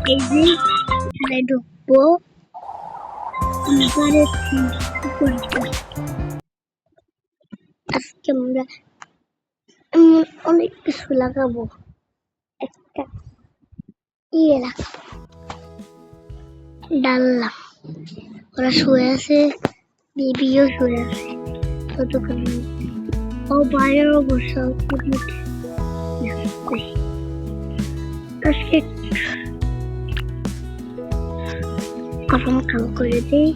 এই যে এখানে ঢুকবো আজকে আমরা অনেক কিছু লাগাবো একটা লাগাবো ডাললাম ওরা শুয়ে আছে বেবিও শুয়ে আছে ততক্ষণ ও বাইরেও বসে আজকে গরম কাম করে দিই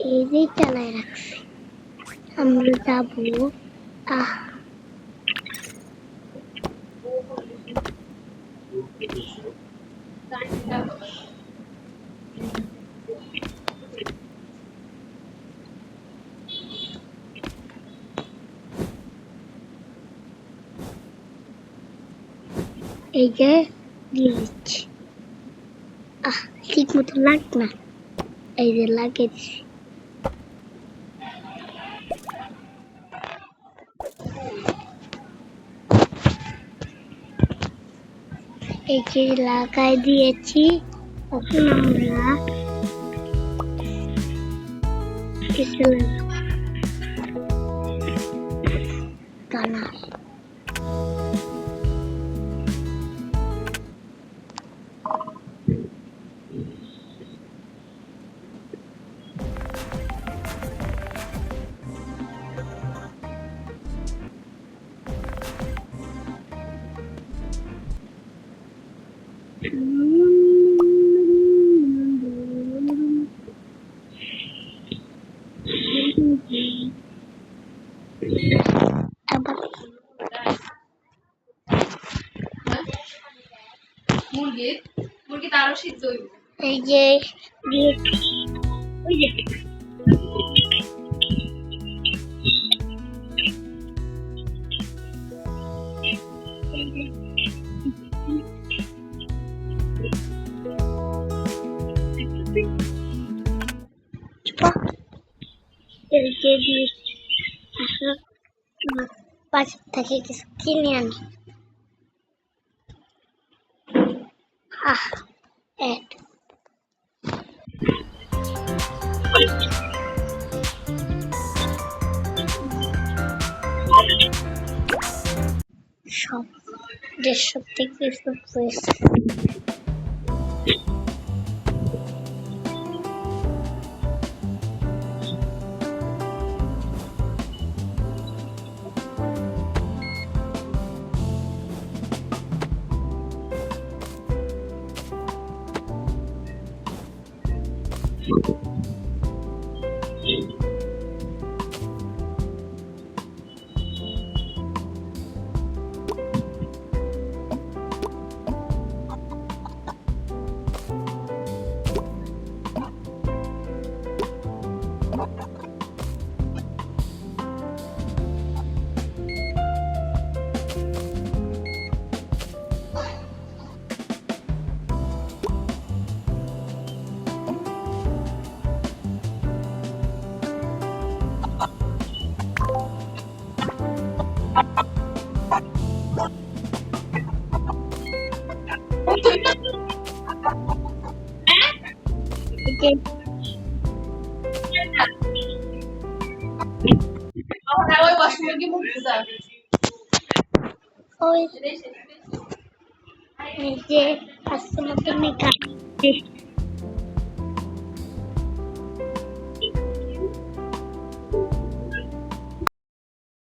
এই যে চালায় রাখছি আমরা যাবো এই যে দিয়ে দিচ্ছি ঠিক মতো লাগ না এই যে লাগিয়ে দিচ্ছি এই যে লাগাই দিয়েছি এখন আমরা কানা মুরগি তারও সিদ্ধ হইব এই যে ওই যে বাজার থেকে কিছু কিনে আনি সব 150 থেকে সব হয়েছে যে আজকে মতো